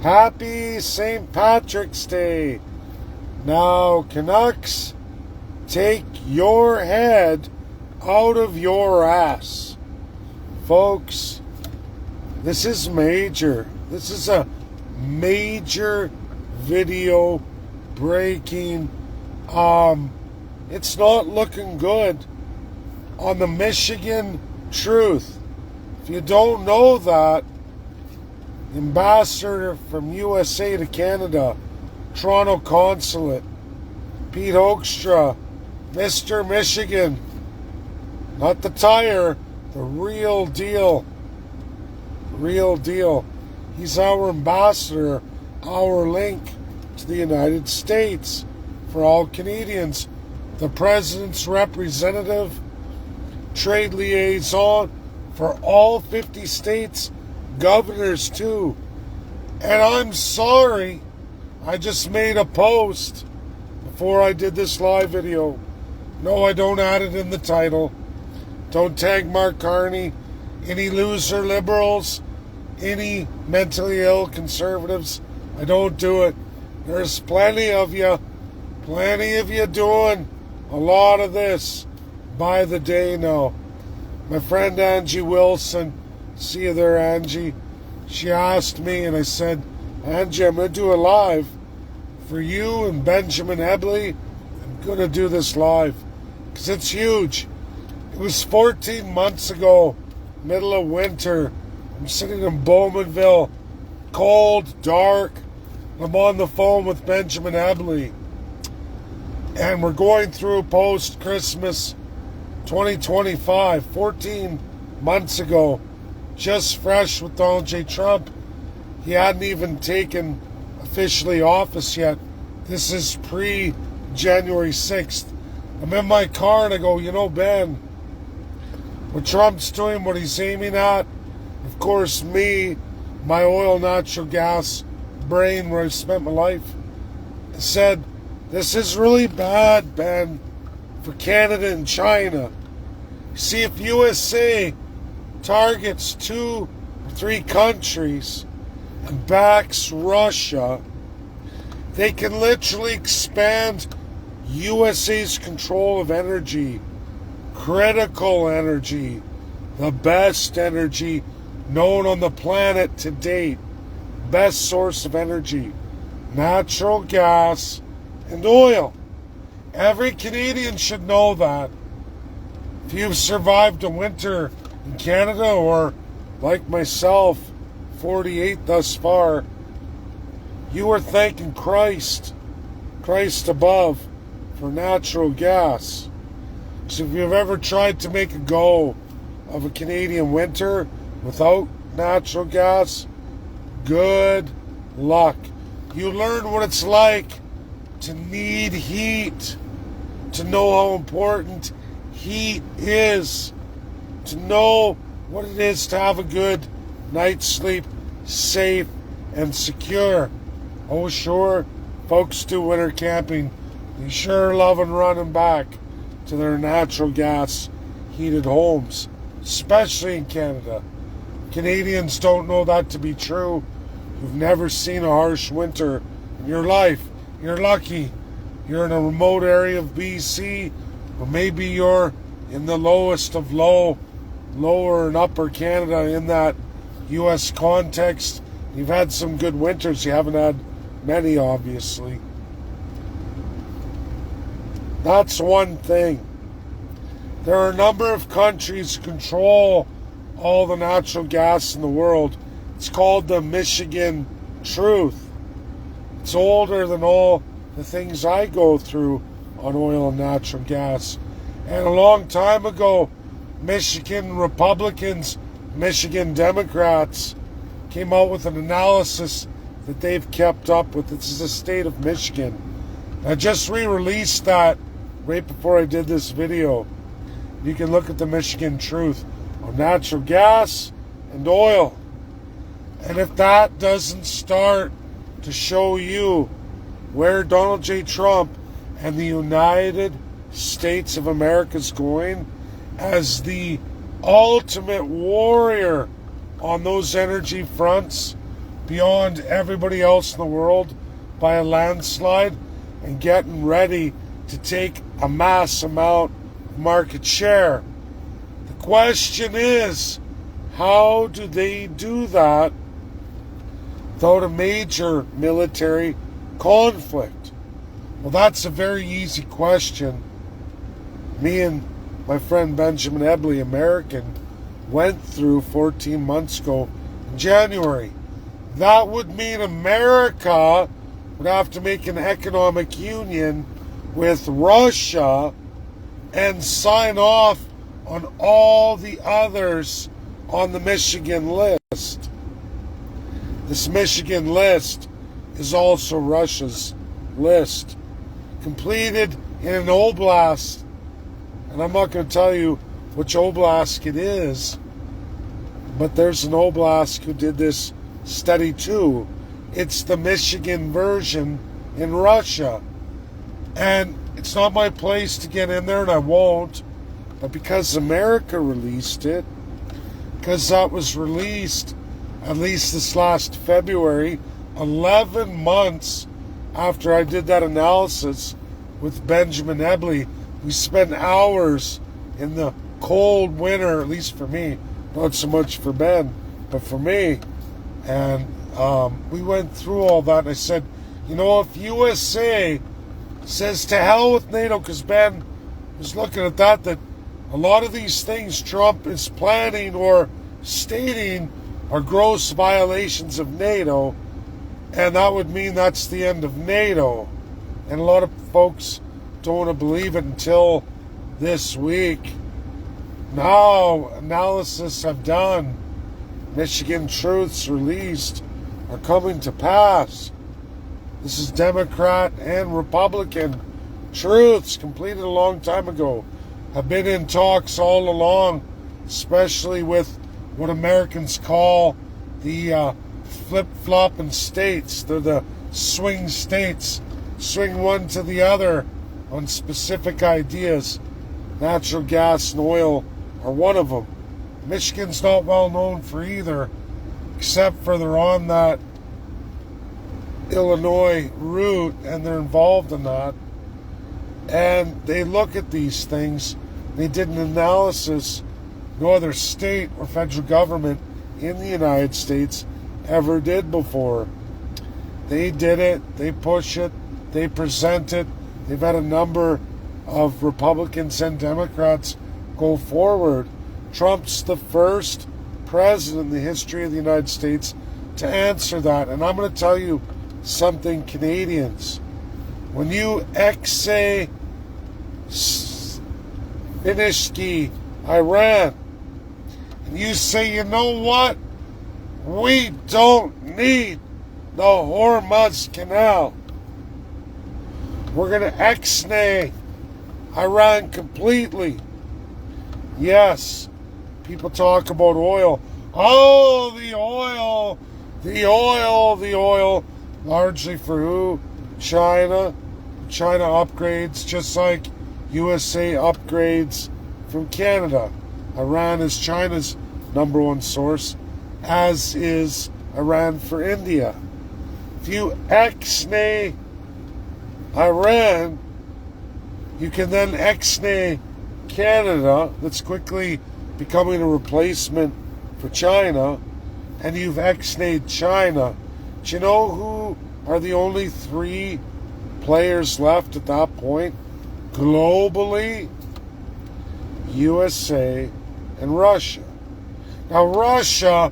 Happy St. Patrick's Day. Now, Canucks, take your head out of your ass. Folks, this is major. This is a major video breaking. It's not looking good on the Michigan Truth. If you don't know that, the ambassador from USA to Canada, Toronto Consulate, Pete Hoekstra, Mr. Michigan, not the tire, the real deal. Real deal. He's our ambassador, our link to the United States for all Canadians. The president's representative, trade liaison for all 50 states, governors too. And I'm sorry, I just made a post before I did this live video. No, I don't add it in the title. Don't tag Mark Carney, any loser liberals, any mentally ill conservatives. I don't do it. There's plenty of you doing a lot of this by the day now. My friend Angie Wilson, see you there, Angie. She asked me, and I said, Angie, I'm going to do a live for you and Benjamin Ebley. I'm going to do this live because it's huge. It was 14 months ago, middle of winter. I'm sitting in Bowmanville, cold, dark. I'm on the phone with Benjamin Ebley. And we're going through post-Christmas 2025, 14 months ago, just fresh with Donald J. Trump. He hadn't even taken officially office yet. This is pre-January 6th. I'm in my car and I go, you know, Ben, what Trump's doing, what he's aiming at, of course, me, my oil, natural gas brain where I've spent my life, said, this is really bad, Ben, for Canada and China. See, if USA targets 2 or 3 countries and backs Russia, they can literally expand USA's control of energy, critical energy, the best energy known on the planet to date, best source of energy, natural gas and oil. Every Canadian should know that. If you've survived a winter in Canada, or like myself, 48 thus far, you are thanking Christ above, for natural gas. So if you've ever tried to make a go of a Canadian winter without natural gas, good luck. You learn what it's like to need heat, to know how important heat is, to know what it is to have a good night's sleep, safe and secure. Oh sure, folks do winter camping. They sure love and running back to their natural gas heated homes, especially in Canada. Canadians don't know that to be true. You've never seen a harsh winter in your life. You're lucky. You're in a remote area of BC, or maybe you're in the lowest of lower and upper Canada in that U.S. context. You've had some good winters. You haven't had many, obviously. That's one thing. There are a number of countries who control all the natural gas in the world. It's called the Michigan Truth. It's older than all the things I go through on oil and natural gas. And a long time ago, Michigan Republicans, Michigan Democrats came out with an analysis that they've kept up with. This is the state of Michigan. I just re-released that right before I did this video. You can look at the Michigan Truth on natural gas and oil. And if that doesn't start to show you where Donald J. Trump and the United States of America is going as the ultimate warrior on those energy fronts, beyond everybody else in the world by a landslide and getting ready to take a mass amount of market share. The question is, how do they do that without a major military conflict? Well, that's a very easy question. Me and my friend Benjamin Ebley, American, went through 14 months ago in January. That would mean America would have to make an economic union with Russia and sign off on all the others on the Michigan list. This Michigan list is also Russia's list, completed in an oblast, and I'm not going to tell you which oblast it is, but there's an oblast who did this study too. It's the Michigan version in Russia, and it's not my place to get in there, and I won't, but because America released it, because that was released at least this last February, 11 months after I did that analysis with Benjamin Ebley. We spent hours in the cold winter, at least for me, not so much for Ben, but for me. And we went through all that, and I said, you know, if USA says to hell with NATO, because Ben was looking at that a lot of these things Trump is planning or stating are gross violations of NATO, and that would mean that's the end of NATO. And a lot of folks don't want to believe it until this week. Now, analysis I've done, Michigan truths released, are coming to pass. This is Democrat and Republican truths completed a long time ago. I've been in talks all along, especially with what Americans call the flip-flopping states. They're the swing states, swing one to the other on specific ideas. Natural gas and oil are one of them. Michigan's not well known for either, except for they're on that Illinois route and they're involved in that. And they look at these things. They did an analysis no other state or federal government in the United States ever did before. They did it, they push it, they present it. They've had a number of Republicans and Democrats go forward. Trump's the first president in the history of the United States to answer that. And I'm going to tell you something, Canadians. When you finish Iran, and you say, you know what? We don't need the Hormuz Canal. We're going to ex-nay Iran completely. Yes, people talk about oil. Oh, the oil, the oil, the oil. Largely for who? China. China upgrades just like USA upgrades from Canada. Iran is China's number one source, as is Iran for India. If you ex-nay Iran, you can then ex-nay Canada, that's quickly becoming a replacement for China, and you've ex-nayed China. Do you know who are the only three players left at that point? Globally, USA and Russia. Now, Russia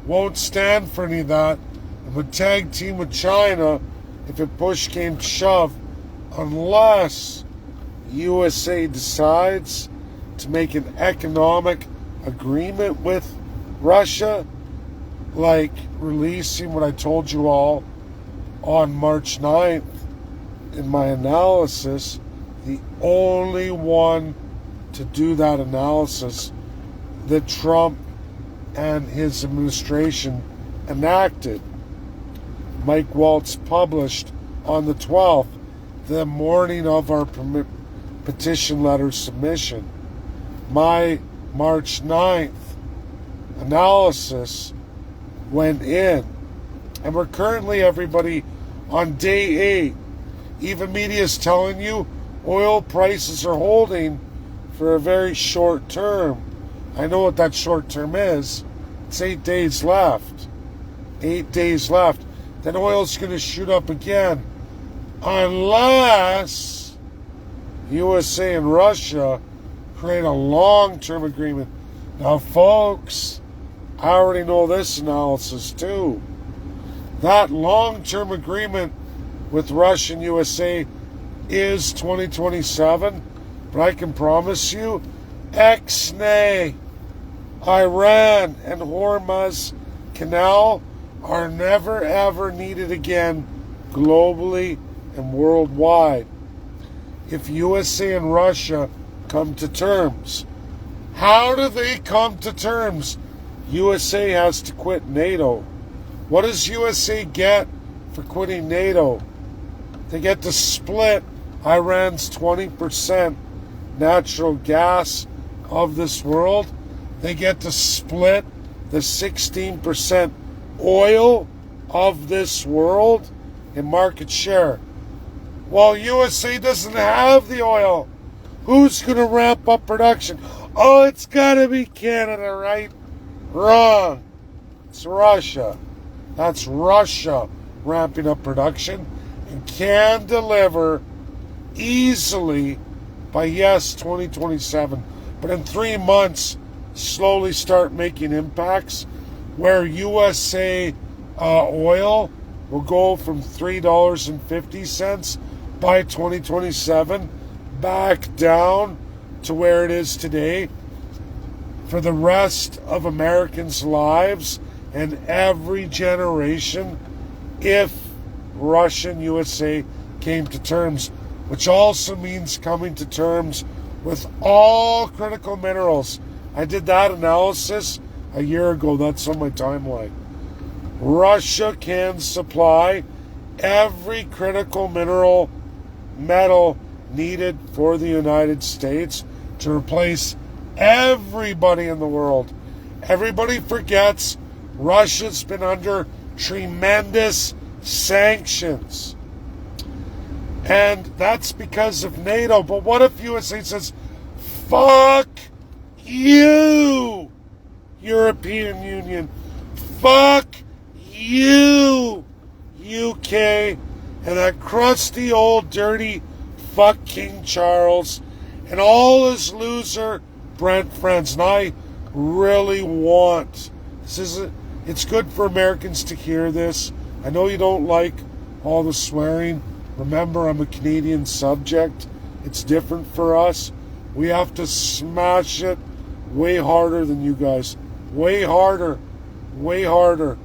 won't stand for any of that and would tag team with China if it push came to shove, unless USA decides to make an economic agreement with Russia, like releasing what I told you all on March 9th in my analysis. The only one to do that analysis that Trump and his administration enacted. Mike Waltz published on the 12th, the morning of our petition letter submission. My March 9th analysis went in, And we're currently, everybody, on day 8. Even media is telling you oil prices are holding for a very short term. I know what that short term is. It's 8 days left. 8 days left. Then oil's going to shoot up again. Unless USA and Russia create a long-term agreement. Now, folks, I already know this analysis too. That long-term agreement with Russia and USA is 2027, but I can promise you, Ixnay, Iran, and Hormuz Canal are never ever needed again globally and worldwide. If USA and Russia come to terms, how do they come to terms? USA has to quit NATO. What does USA get for quitting NATO? They get to split Iran's 20% natural gas of this world. They get to split the 16% oil of this world in market share. Well, USA doesn't have the oil. Who's going to ramp up production? Oh, it's got to be Canada, right? Wrong. It's Russia. That's Russia ramping up production and can deliver easily by, yes, 2027. But in 3 months, slowly start making impacts where USA oil will go from $3.50 by 2027 back down to where it is today for the rest of Americans' lives and every generation if Russia and USA came to terms, which also means coming to terms with all critical minerals. I did that analysis a year ago. That's on my timeline. Russia can supply every critical metal needed for the United States to replace everybody in the world. Everybody forgets Russia's been under tremendous sanctions. And that's because of NATO. But what if USA says, fuck you, European Union. Fuck you, UK. And that crusty old dirty fuck King Charles and all his loser Brent friends. And I really want, it's good for Americans to hear this. I know you don't like all the swearing. Remember, I'm a Canadian subject. It's different for us. We have to smash it way harder than you guys. Way harder. Way harder.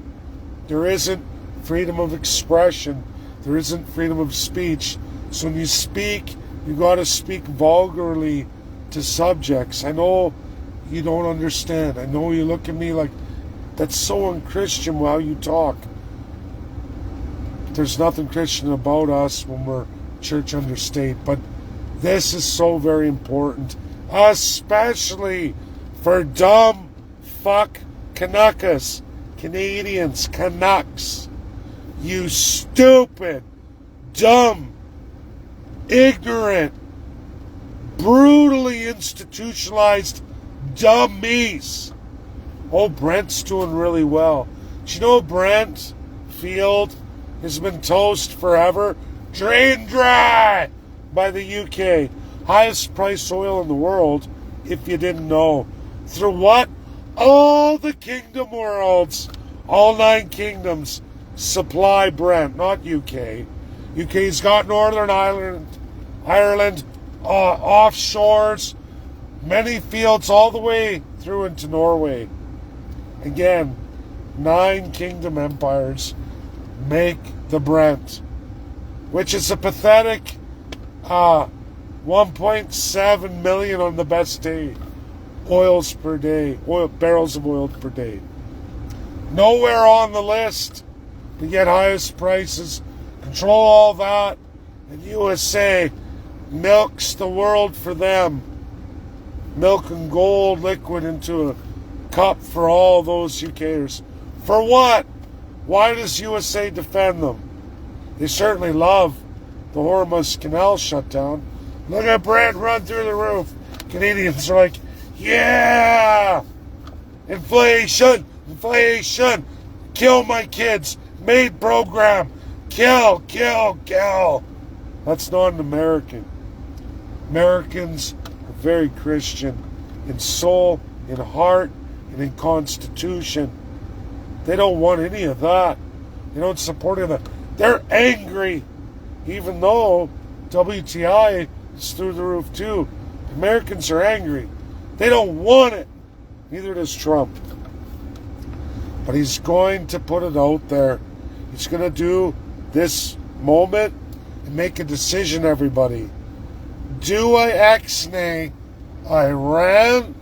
There isn't freedom of expression. There isn't freedom of speech. So when you speak, you got to speak vulgarly to subjects. I know you don't understand. I know you look at me like, that's so unchristian how you talk. There's nothing Christian about us when we're church understate. But this is so very important, especially for dumb fuck Canuckas, Canadians, Canucks. You stupid, dumb, ignorant, brutally institutionalized dummies. Oh, Brent's doing really well. Do you know Brent Field has been toast forever, drained dry by the UK. Highest price oil in the world, if you didn't know. Through what? All the kingdom worlds, all 9 kingdoms supply Brent, not UK. UK's got Northern Ireland, offshores, many fields all the way through into Norway. Again, 9 kingdom empires make the Brent, which is a pathetic 1.7 million on the best day barrels of oil per day. Nowhere on the list to get highest prices, control all that, and USA milks the world for them, milking gold liquid into a cup for all those UKers. For what? Why does USA defend them? They certainly love the Hormuz Canal shut down. Look at Brent run through the roof. Canadians are like, yeah! Inflation! Inflation! Kill my kids! Made program! Kill! Kill! Kill! That's not an American. Americans are very Christian in soul, in heart, and in constitution. They don't want any of that. They don't support any of that. They're angry, even though WTI is through the roof too. Americans are angry. They don't want it. Neither does Trump. But he's going to put it out there. He's going to do this moment and make a decision, everybody. Do I ex-nay Iran?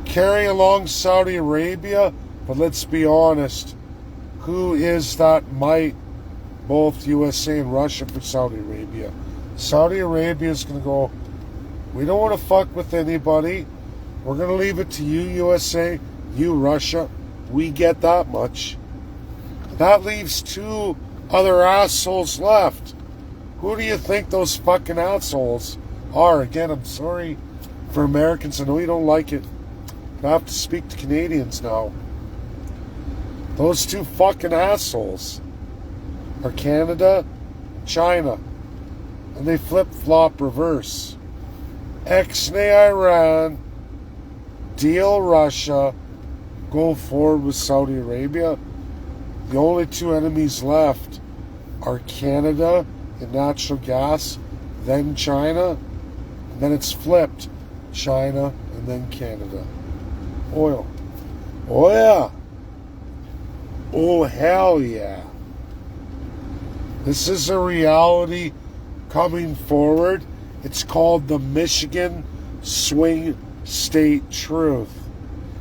Carry along Saudi Arabia? But let's be honest. Who is that might? Both USA and Russia for Saudi Arabia. Saudi Arabia is going to go, we don't want to fuck with anybody. We're going to leave it to you, USA, you, Russia. We get that much. That leaves two other assholes left. Who do you think those fucking assholes are? Again, I'm sorry for Americans. I know you don't like it. But I have to speak to Canadians now. Those two fucking assholes are Canada and China. And they flip-flop reverse. Ex-nay Iran, deal Russia, go forward with Saudi Arabia. The only two enemies left are Canada in natural gas, then China, and then it's flipped. China and then Canada. Oil. Oh yeah. Oh hell yeah. This is a reality coming forward. It's called the Michigan Swing State Truth.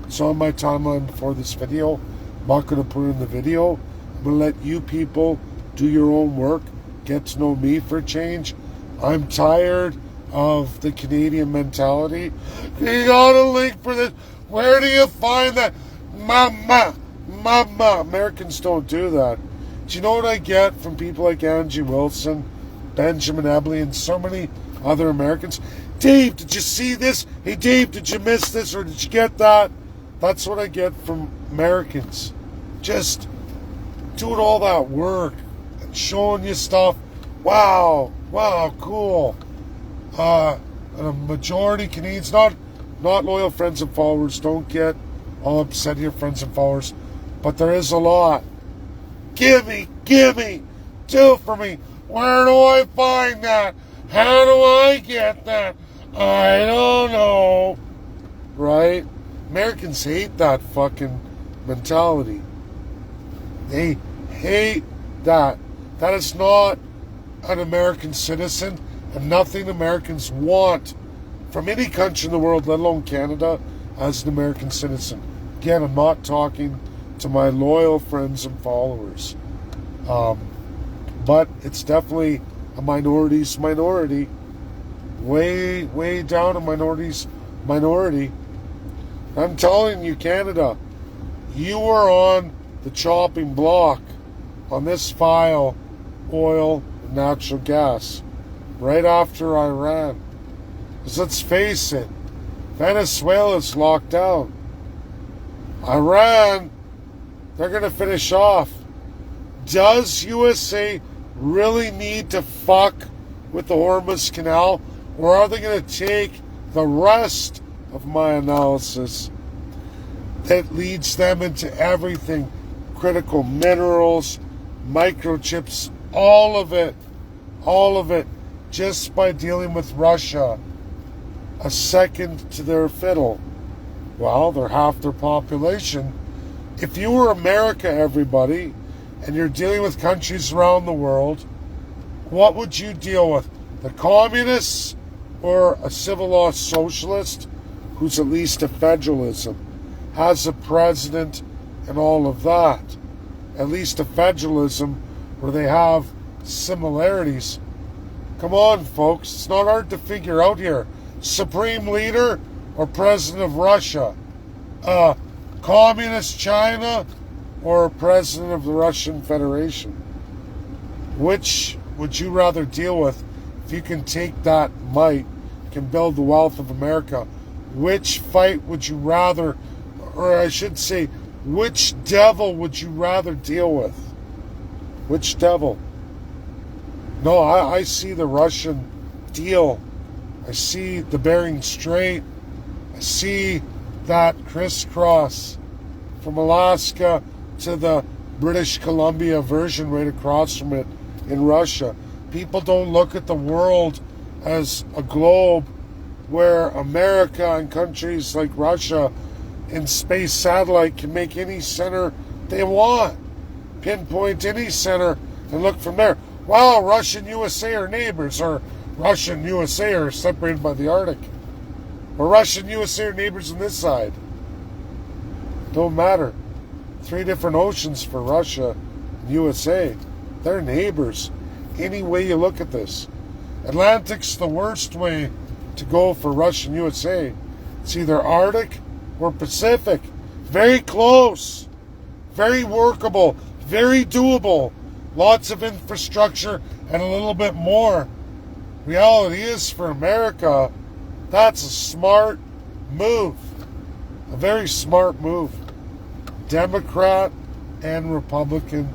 It's on my timeline before this video. I'm not going to put it in the video. I'm going to let you people do your own work. Get to know me for a change. I'm tired of the Canadian mentality. You got a link for this. Where do you find that? Mama. Americans don't do that. Do you know what I get from people like Angie Wilson, Benjamin Ebley, and so many other Americans? Dave, did you see this? Hey, Dave, did you miss this or did you get that? That's what I get from Americans. Just doing all that work and showing you stuff. Wow, cool. And a majority Canadians, not loyal friends and followers. Don't get all upset here, friends and followers. But there is a lot. Gimme, do it for me. Where do I find that? How do I get that? I don't know. Right? Americans hate that fucking mentality. They hate that. That is not an American citizen and nothing Americans want from any country in the world, let alone Canada, as an American citizen. Again, I'm not talking to my loyal friends and followers. But it's definitely a minority's minority. Way down a minority's minority. I'm telling you, Canada, you are on the chopping block on this file, oil and natural gas, right after Iran. Because let's face it, Venezuela's locked down. Iran, they're going to finish off. Does USA really need to fuck with the Hormuz Canal? Or are they going to take the rest of my analysis that leads them into everything? Critical minerals, microchips, all of it, just by dealing with Russia. A second to their fiddle. Well, they're half their population. If you were America, everybody, and you're dealing with countries around the world, what would you deal with? The communists or a civil law socialist who's at least a federalism, has a president and all of that? At least a federalism where they have similarities. Come on, folks. It's not hard to figure out here. Supreme leader or president of Russia? Communist China or president of the Russian Federation? Which would you rather deal with? If you can take that might, can build the wealth of America, which fight would you rather, or I should say, which devil would you rather deal with? Which devil? No, I see the Russian deal. I see the Bering Strait. I see that crisscross from Alaska to the British Columbia version right across from it in Russia. People don't look at the world as a globe where America and countries like Russia in space satellite can make any center they want, pinpoint any center and look from there. Wow, Russia and USA are neighbors, or Russia and USA are separated by the Arctic, or Russia and USA are neighbors on this side. Don't matter. 3 different oceans for Russia and USA. They're neighbors. Any way you look at this. Atlantic's the worst way to go for Russia and USA. It's either Arctic or Pacific. Very close. Very workable. Very doable. Lots of infrastructure and a little bit more. Reality is, for America, that's a smart move. A very smart move. Democrat and Republican,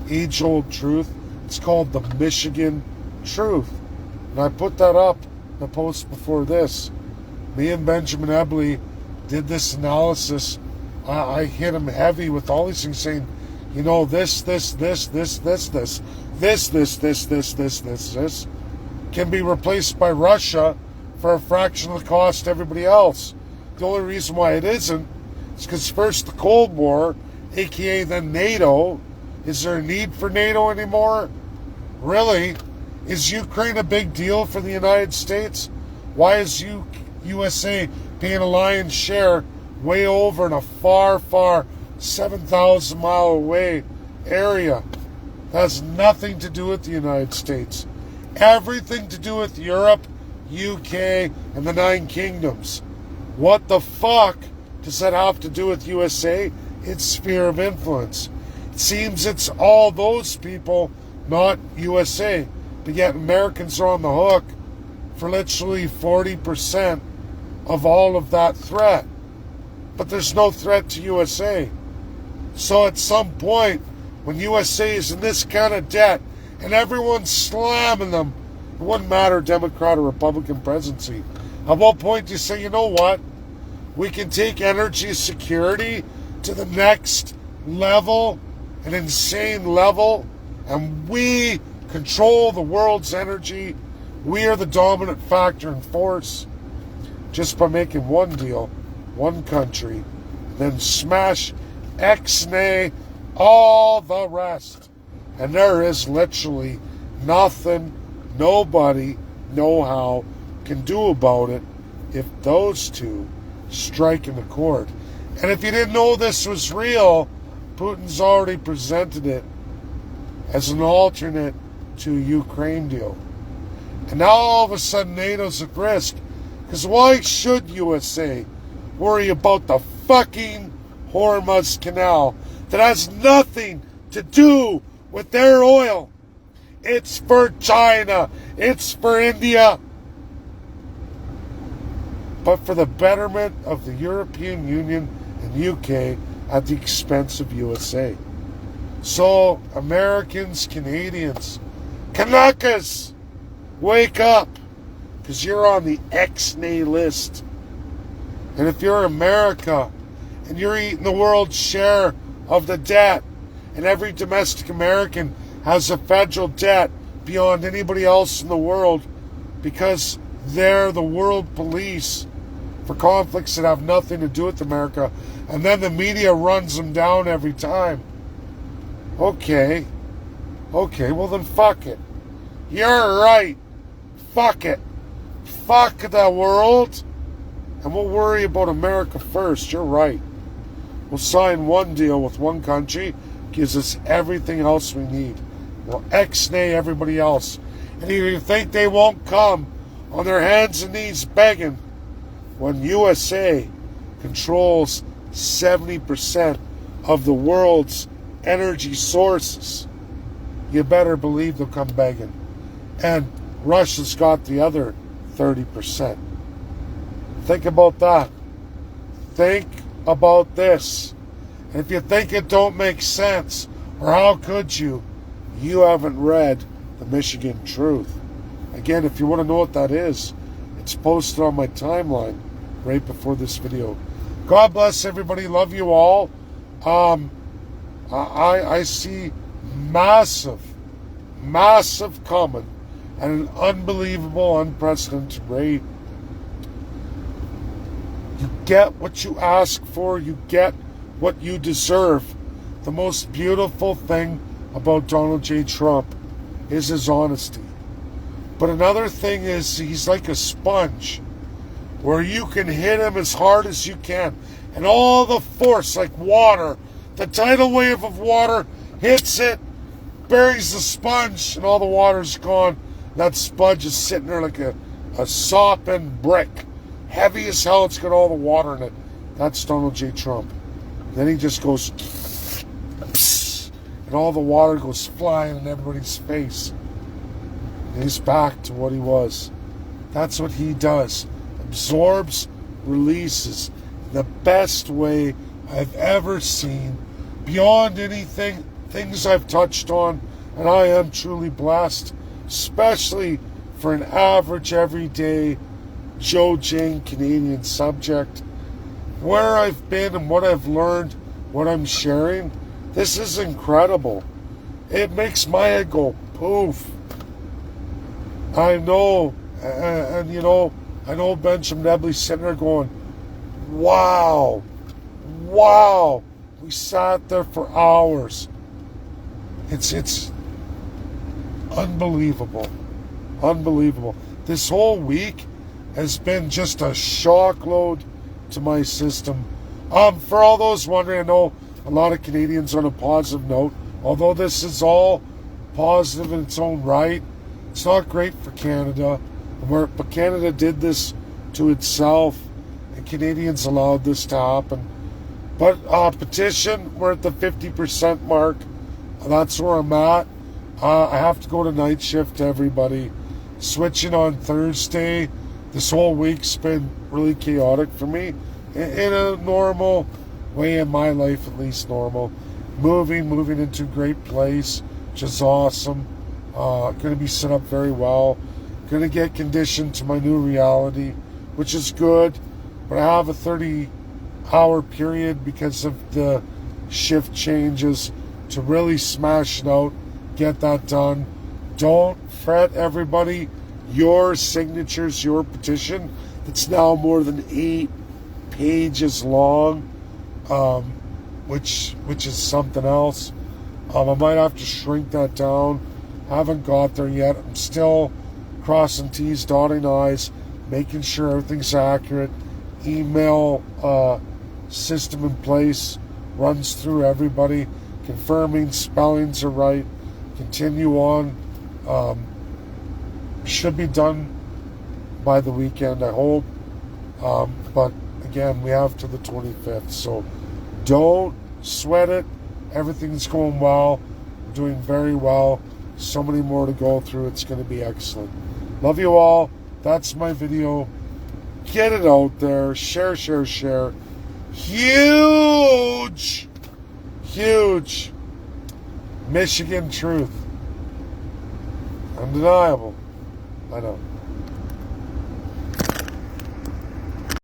age-old truth. It's called the Michigan Truth. And I put that up in the post before this. Me and Benjamin Ebley did this analysis. I hit him heavy with all these things, saying, you know, this can be replaced by Russia for a fraction of the cost to everybody else. The only reason why it isn't is because first the Cold War, aka then NATO. Is there a need for NATO anymore? Really? Is Ukraine a big deal for the United States? Why is USA paying a lion's share way over in a far, far 7,000 mile away area? That has nothing to do with the United States. Everything to do with Europe, UK, and the 9 kingdoms. What the fuck does that have to do with USA? Its sphere of influence. It seems it's all those people, not USA. But yet Americans are on the hook for literally 40% of all of that threat. But there's no threat to USA. So at some point, when USA is in this kind of debt and everyone's slamming them, it wouldn't matter Democrat or Republican presidency. At what point do you say, you know what? We can take energy security to the next level, an insane level, and we control the world's energy. We are the dominant factor and force just by making one deal, one country, then smash, ex-nay, all the rest. And there is literally nothing nobody, no how, can do about it if those two strike an accord. And if you didn't know this was real, Putin's already presented it as an alternate to a Ukraine deal. And now all of a sudden NATO's at risk. Because why should USA worry about the fucking Hormuz Canal that has nothing to do with their oil? It's for China. It's for India. But for the betterment of the European Union and UK at the expense of USA. So, Americans, Canadians, Canuckas, wake up, because you're on the ex-nay list. And if you're America, and you're eating the world's share of the debt, and every domestic American has a federal debt beyond anybody else in the world, because they're the world police for conflicts that have nothing to do with America, and then the media runs them down every time. Okay, well then fuck it. You're right. Fuck it. Fuck the world. And we'll worry about America first. You're right. We'll sign one deal with one country. Gives us everything else we need. We'll ex-nay everybody else. And you think they won't come on their hands and knees begging when USA controls 70% of the world's energy sources, you better believe they'll come begging. And Russia's got the other 30%. Think about that. Think about this. And if you think it don't make sense, or how could you, you haven't read the Michigan Truth. Again, if you want to know what that is, it's posted on my timeline right before this video. God bless everybody. Love you all. I see massive coming at an unbelievable, unprecedented rate. You get what you ask for. You get what you deserve. The most beautiful thing about Donald J. Trump is his honesty. But another thing is he's like a sponge where you can hit him as hard as you can. And all the force, like water, the tidal wave of water hits it, buries the sponge, and all the water's gone. That sponge is sitting there like a sopping brick. Heavy as hell, it's got all the water in it. That's Donald J. Trump. Then he just goes, and all the water goes flying in everybody's face. And he's back to what he was. That's what he does. Absorbs, releases. The best way I've ever seen. Beyond anything, things I've touched on. And I am truly blessed. Especially for an average, everyday Joe Jane Canadian subject. Where I've been and what I've learned, what I'm sharing, this is incredible. It makes my head go poof. I know, and you know, I know Benjamin Nebley's sitting there going, wow, we sat there for hours. It's unbelievable. This whole week has been just a shock load to my system. For all those wondering, I know a lot of Canadians on a positive note, although this is all positive in its own right, it's not great for Canada. But Canada did this to itself, and Canadians allowed this to happen. But petition, we're at the 50% mark. That's where I'm at. I have to go to night shift, everybody. Switching on Thursday. This whole week's been really chaotic for me. In a normal way, in my life at least normal. Moving into a great place, which is awesome. Going to be set up very well. Going to get conditioned to my new reality, which is good. But I have a 30-hour period because of the shift changes to really smash it out, get that done. Don't fret, everybody. Your signatures, your petition, it's now more than 8 pages long, which is something else. I might have to shrink that down. Haven't got there yet. I'm still crossing T's, dotting I's, making sure everything's accurate. Email system in place, runs through everybody, confirming spellings are right. Continue on. Should be done by the weekend, I hope. But again, we have to the 25th, so don't sweat it. Everything's going well. We're doing very well. So many more to go through. It's going to be excellent. Love you all. That's my video. Get it out there. Share. Huge Michigan truth. Undeniable. I know.